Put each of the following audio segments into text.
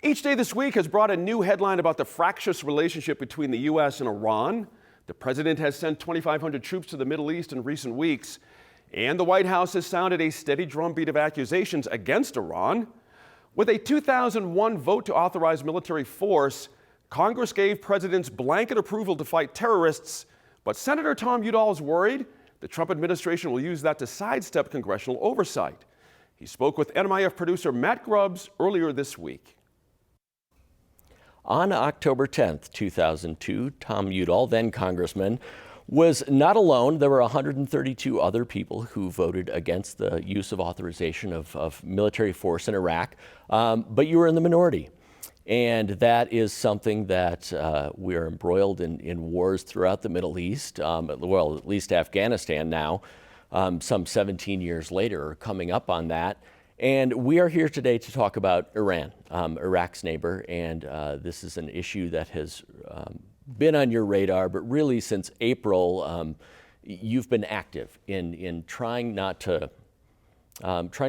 Each day this week has brought a new headline about the fractious relationship between the U.S. and Iran. The president has sent 2,500 troops to the Middle East in recent weeks, and the White House has sounded a steady drumbeat of accusations against Iran. With a 2001 vote to authorize military force, Congress gave presidents blanket approval to fight terrorists, but Senator Tom Udall is worried the Trump administration will use that to sidestep congressional oversight. He spoke with NMIF producer Matt Grubbs earlier this week. On October 10th, 2002, Tom Udall, then congressman, was not alone. There were 132 other people who voted against the use of authorization of military force in Iraq, but you were in the minority. And that is something that we are embroiled in wars throughout the Middle East, well, at least Afghanistan now, some 17 years later, coming up on that. And we are here today to talk about Iran, Iraq's neighbor, and this is an issue that has been on your radar, but really since April, you've been active in trying to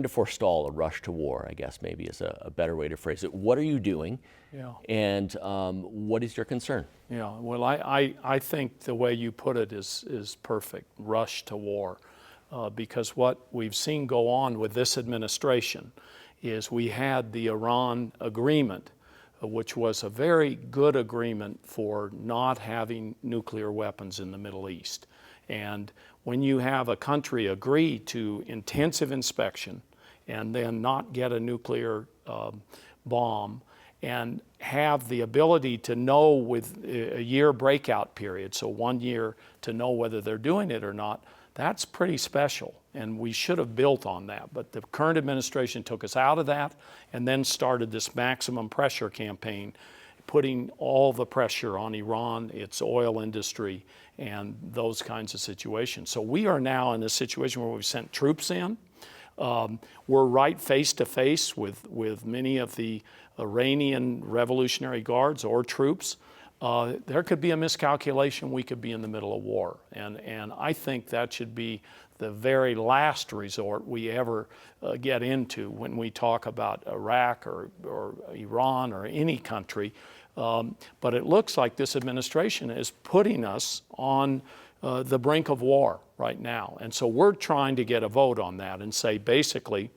forestall a rush to war, I guess maybe is a better way to phrase it. What are you doing? Yeah. And what is your concern? Yeah, well, I think the way you put it is perfect, rush to war. Because what we've seen go on with this administration is we had the Iran agreement, which was a very good agreement for not having nuclear weapons in the Middle East. And when you have a country agree to intensive inspection and then not get a nuclear bomb and have the ability to know with a year breakout period, so 1 year to know whether they're doing it or not, that's pretty special, and we should have built on that. But the current administration took us out of that and then started this maximum pressure campaign, putting all the pressure on Iran, its oil industry, and those kinds of situations. So we are now in a situation where we've sent troops in. We're right face to face with many of the Iranian Revolutionary Guards or troops. There could be a miscalculation. We could be in the middle of war. And I think that should be the very last resort we ever get into when we talk about Iraq or Iran or any country. But it looks like this administration is putting us on the brink of war right now. And so we're trying to get a vote on that and say basically,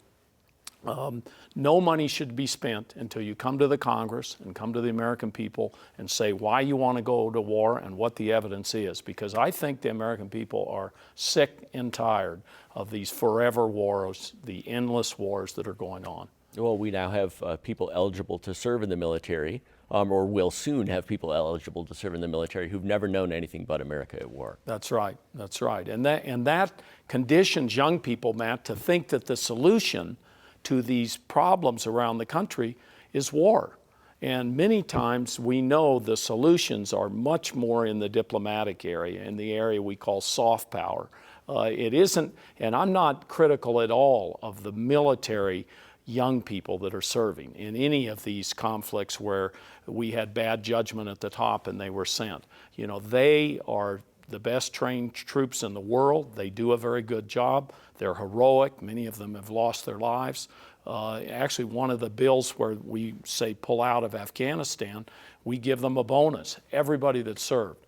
no money should be spent until you come to the Congress and come to the American people and say why you want to go to war and what the evidence is. Because I think the American people are sick and tired of these forever wars, the endless wars that are going on. Well, we now have people eligible to serve in the military, or will soon have people eligible to serve in the military who've never known anything but America at war. That's right. That's right. And that conditions young people, Matt, to think that the solution to these problems around the country is war. And many times we know the solutions are much more in the diplomatic area, in the area we call soft power. It isn't, and I'm not critical at all of the military young people that are serving in any of these conflicts where we had bad judgment at the top and they were sent. You know, they are the best trained troops in the world. They do a very good job. They're heroic. Many of them have lost their lives. Actually, one of the bills where we say pull out of Afghanistan, we give them a bonus, everybody that served,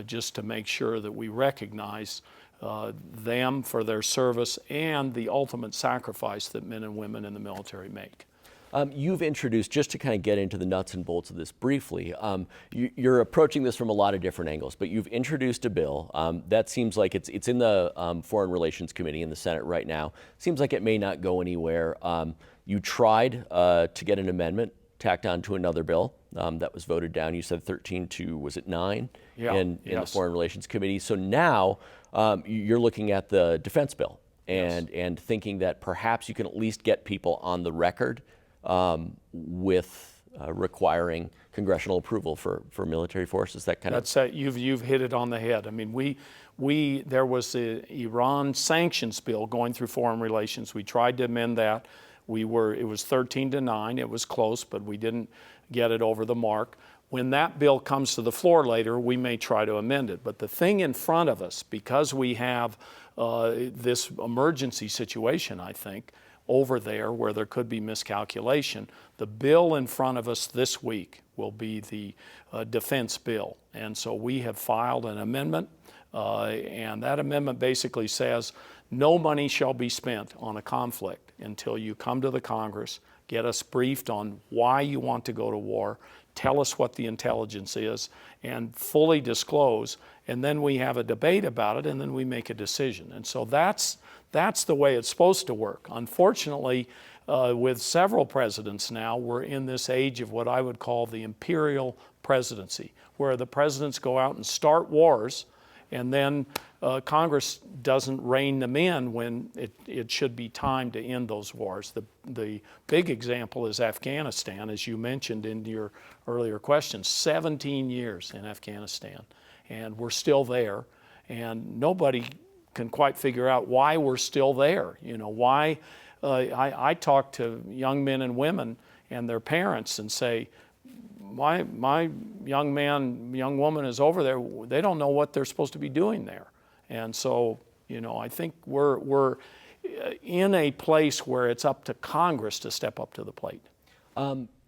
just to make sure that we recognize them for their service and the ultimate sacrifice that men and women in the military make. You've introduced, just to kind of get into the nuts and bolts of this briefly, you're approaching this from a lot of different angles, but you've introduced a bill that seems like it's in the Foreign Relations Committee in the Senate right now. Seems like it may not go anywhere. You tried to get an amendment tacked on to another bill that was voted down. You said 13 to, was it 9? Yeah, in the Foreign Relations Committee. So now you're looking at the defense bill and thinking that perhaps you can at least get people on the record with requiring congressional approval for military forces, that kind of. You've hit it on the head. I mean, there was the Iran sanctions bill going through foreign relations. We tried to amend that. It was 13 to 9. It was close, but we didn't get it over the mark. When that bill comes to the floor later, we may try to amend it. But the thing in front of us, because we have this emergency situation, I think, over there where there could be miscalculation. The bill in front of us this week will be the defense bill. And so we have filed an amendment, and that amendment basically says no money shall be spent on a conflict until you come to the Congress, get us briefed on why you want to go to war, tell us what the intelligence is, and fully disclose, and then we have a debate about it, and then we make a decision. And so that's the way it's supposed to work. Unfortunately, with several presidents now, we're in this age of what I would call the imperial presidency, where the presidents go out and start wars, and then Congress doesn't rein them in when it should be time to end those wars. The big example is Afghanistan, as you mentioned in your earlier question. 17 years in Afghanistan, and we're still there, and nobody can quite figure out why we're still there. You know, why I talk to young men and women and their parents and say, my young man, young woman is over there. They don't know what they're supposed to be doing there. And so, you know, I think we're in a place where it's up to Congress to step up to the plate.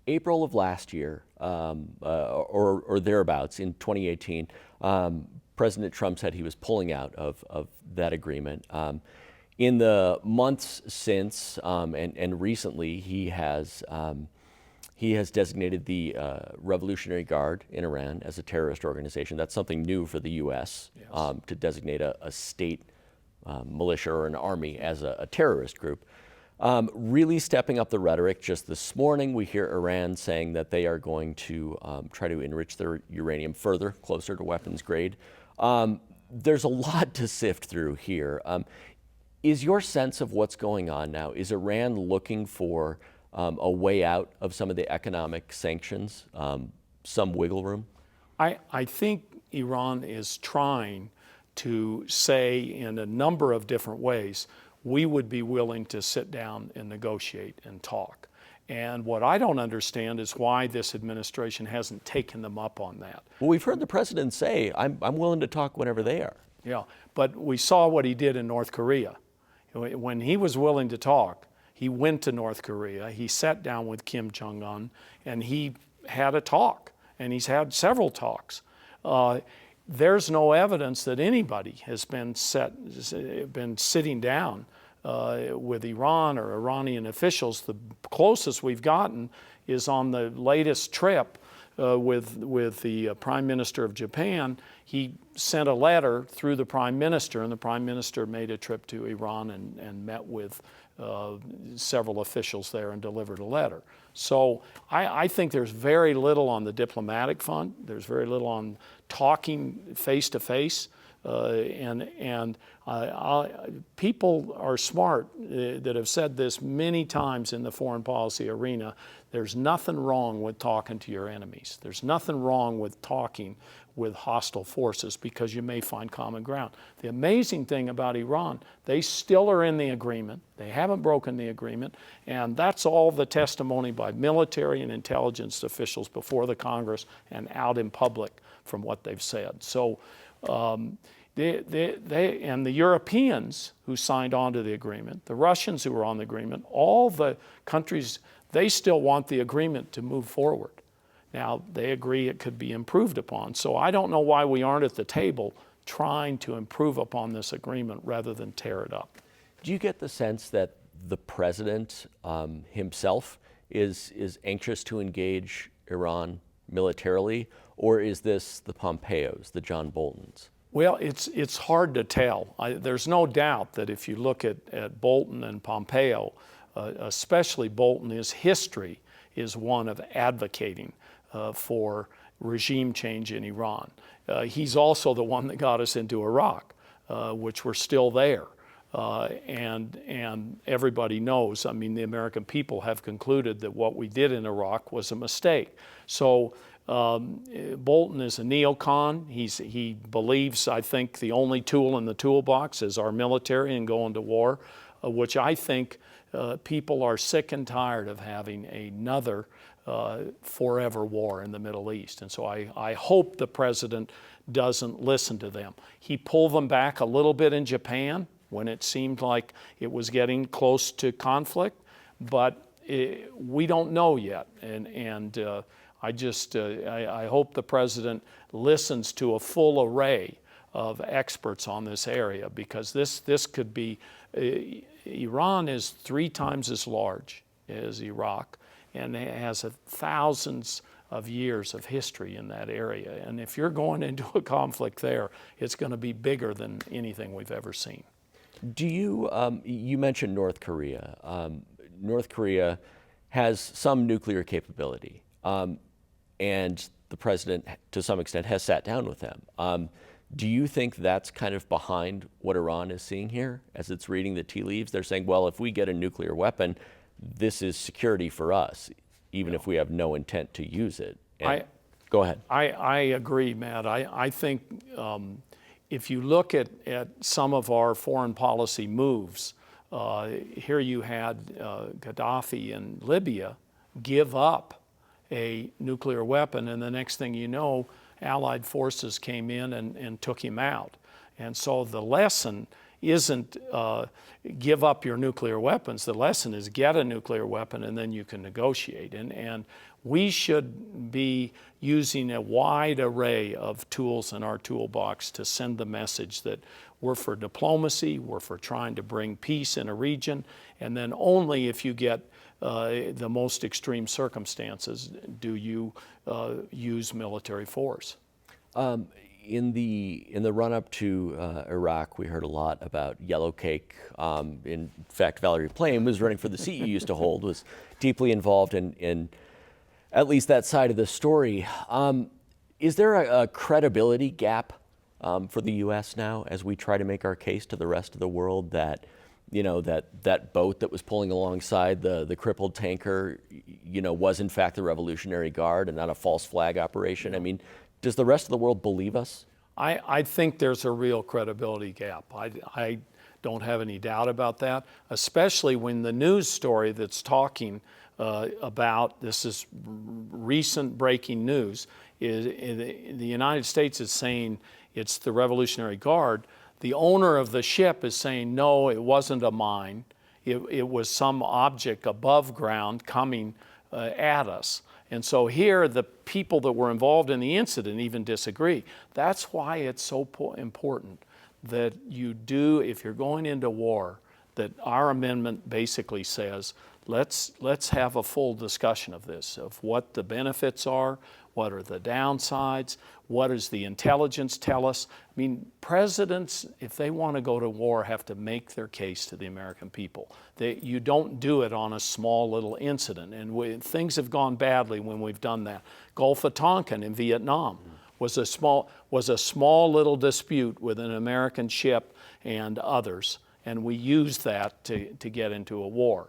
April of last year, or thereabouts, in 2018, President Trump said he was pulling out of that agreement. In the months since, and recently, he has designated the Revolutionary Guard in Iran as a terrorist organization. That's something new for the U.S., yes. To designate a state militia or an army as a terrorist group. Really stepping up the rhetoric. Just this morning, we hear Iran saying that they are going to try to enrich their uranium further, closer to weapons grade. There's a lot to sift through here. Is your sense of what's going on now, is Iran looking for a way out of some of the economic sanctions, some wiggle room? I think Iran is trying to say in a number of different ways, we would be willing to sit down and negotiate and talk. And what I don't understand is why this administration hasn't taken them up on that. Well, we've heard the president say, I'm willing to talk whenever they are. Yeah, but we saw what he did in North Korea. When he was willing to talk, he went to North Korea, he sat down with Kim Jong-un, and he had a talk, and he's had several talks. There's no evidence that anybody has been sitting down with Iran or Iranian officials. The closest we've gotten is on the latest trip with the Prime Minister of Japan. He sent a letter through the Prime Minister, and the Prime Minister made a trip to Iran and met with several officials there and delivered a letter. So I think there's very little on the diplomatic front. There's very little on talking face to face. And people are smart that have said this many times in the foreign policy arena. There's nothing wrong with talking to your enemies. There's nothing wrong with talking with hostile forces because you may find common ground. The amazing thing about Iran, they still are in the agreement. They haven't broken the agreement, and that's all the testimony by military and intelligence officials before the Congress and out in public from what they've said. So they and the Europeans who signed on to the agreement, the Russians who were on the agreement, all the countries, they still want the agreement to move forward. Now, they agree it could be improved upon. So I don't know why we aren't at the table trying to improve upon this agreement rather than tear it up. Do you get the sense that the president himself is anxious to engage Iran militarily, or is this the Pompeos, the John Boltons? Well, it's hard to tell. There's no doubt that if you look at Bolton and Pompeo, especially Bolton, his history is one of advocating for regime change in Iran. He's also the one that got us into Iraq, which we're still there. And everybody knows, I mean, the American people have concluded that what we did in Iraq was a mistake. So Bolton is a neocon. He believes, I think, the only tool in the toolbox is our military and going to war, which I think people are sick and tired of having another forever war in the Middle East. And so I hope the president doesn't listen to them. He pulled them back a little bit in Japan, when it seemed like it was getting close to conflict, but we don't know yet. I hope the president listens to a full array of experts on this area, because this could be, Iran is 3 times as large as Iraq, and it has thousands of years of history in that area. And if you're going into a conflict there, it's going to be bigger than anything we've ever seen. Do you, you mentioned North Korea. North Korea has some nuclear capability, and the president, to some extent, has sat down with them. Do you think that's kind of behind what Iran is seeing here as it's reading the tea leaves? They're saying, well, if we get a nuclear weapon, this is security for us, even if we have no intent to use it. Go ahead. I agree, Matt. I think if you look at some of our foreign policy moves, here you had Gaddafi in Libya give up a nuclear weapon, and the next thing you know, Allied forces came in and took him out. And so the lesson isn't give up your nuclear weapons. The lesson is get a nuclear weapon and then you can negotiate. And we should be using a wide array of tools in our toolbox to send the message that we're for diplomacy, we're for trying to bring peace in a region, and then only if you get the most extreme circumstances do you use military force. In the run-up to Iraq, we heard a lot about yellow cake. In fact, Valerie Plame was running for the seat you used to hold, was deeply involved in at least that side of the story. Is there a credibility gap for the U.S. now as we try to make our case to the rest of the world that, you know, that boat that was pulling alongside the crippled tanker, you know, was in fact the Revolutionary Guard and not a false flag operation? I mean, does the rest of the world believe us? I think there's a real credibility gap. I don't have any doubt about that, especially when the news story that's talking about, this is recent breaking news, is the United States is saying it's the Revolutionary Guard. The owner of the ship is saying, no, it wasn't a mine. It was some object above ground coming at us. And so here, the people that were involved in the incident even disagree. That's why it's so important that you do, if you're going into war, that our amendment basically says, let's have a full discussion of this, of what the benefits are, what are the downsides, what does the intelligence tell us. I mean, presidents, if they want to go to war, have to make their case to the American people. You don't do it on a small little incident, and things have gone badly when we've done that. Gulf of Tonkin in Vietnam was a small little dispute with an American ship and others, and we used that to get into a war.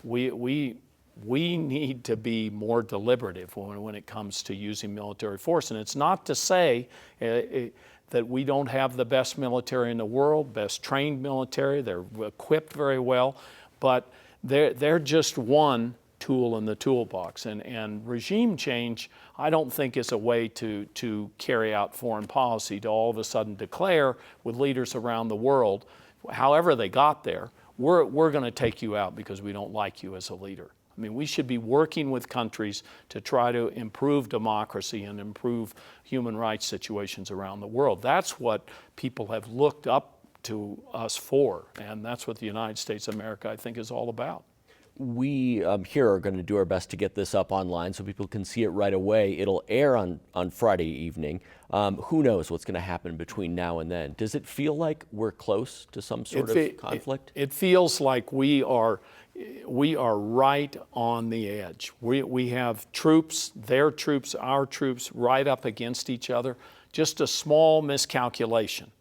We need to be more deliberative when it comes to using military force. And it's not to say that we don't have the best military in the world, best trained military, they're equipped very well, but they're just one tool in the toolbox. And regime change, I don't think is a way to carry out foreign policy, to all of a sudden declare with leaders around the world, however they got there, we're going to take you out because we don't like you as a leader. I mean, we should be working with countries to try to improve democracy and improve human rights situations around the world. That's what people have looked up to us for, and that's what the United States of America, I think, is all about. We here are going to do our best to get this up online so people can see it right away. It'll air on Friday evening. Who knows what's going to happen between now and then? Does it feel like we're close to some sort of conflict? It feels like we are right on the edge. We have troops, their troops, our troops, right up against each other. Just a small miscalculation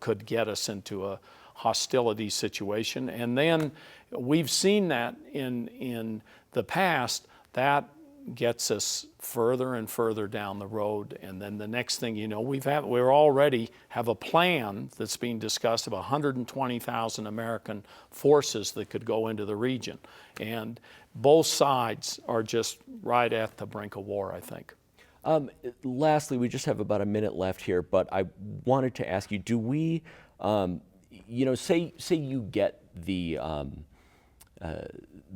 could get us into a hostility situation. And then we've seen that in the past. That gets us further and further down the road, and then the next thing you know, we already have a plan that's being discussed of 120,000 American forces that could go into the region, and both sides are just right at the brink of war, I think. Lastly, we just have about a minute left here, but I wanted to ask you, do we you know, say you get the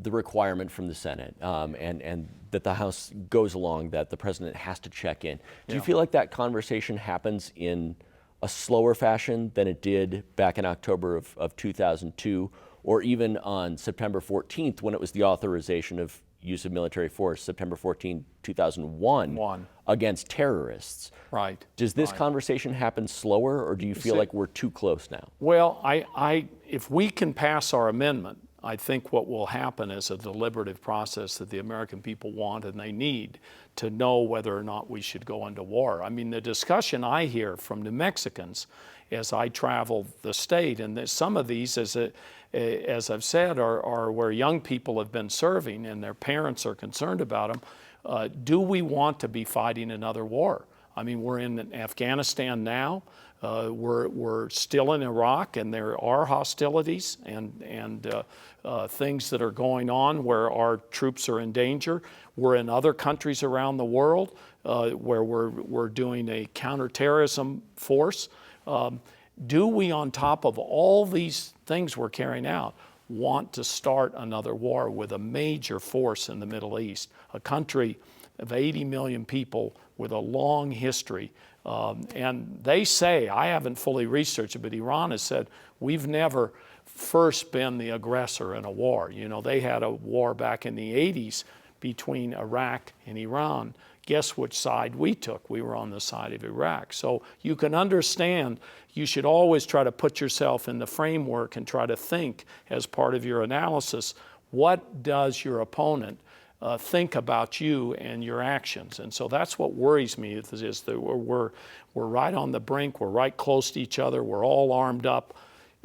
requirement from the Senate, and that the House goes along that the president has to check in. Do you feel like that conversation happens in a slower fashion than it did back in October of 2002, or even on September 14th when it was the authorization of use of military force, September 14, 2001, against terrorists? Right. Does this conversation happen slower, or do you feel like we're too close now? Well, if we can pass our amendment, I think what will happen is a deliberative process that the American people want and they need to know whether or not we should go into war. I mean, the discussion I hear from New Mexicans as I travel the state, and some of these, as I've said, are where young people have been serving and their parents are concerned about them. Do we want to be fighting another war? I mean, we're in Afghanistan now. We're still in Iraq, and there are hostilities and things that are going on where our troops are in danger. We're in other countries around the world where we're doing a counterterrorism force. Do we, on top of all these things we're carrying out, want to start another war with a major force in the Middle East, a country of 80 million people with a long history? And they say, I haven't fully researched it, but Iran has said, we've never first been the aggressor in a war. You know, they had a war back in the 80s between Iraq and Iran. Guess which side we took? We were on the side of Iraq. So you can understand, you should always try to put yourself in the framework and try to think as part of your analysis, what does your opponent think about you and your actions? And so that's what worries me, is that we're right on the brink, we're right close to each other, we're all armed up.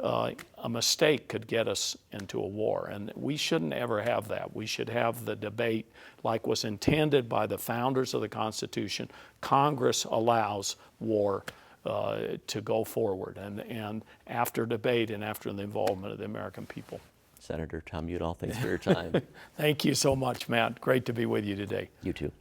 A mistake could get us into a war, and we shouldn't ever have that. We should have the debate like was intended by the founders of the Constitution. Congress allows war to go forward, and after debate and after the involvement of the American people. Senator Tom Udall, thanks for your time. Thank you so much, Matt. Great to be with you today. You too.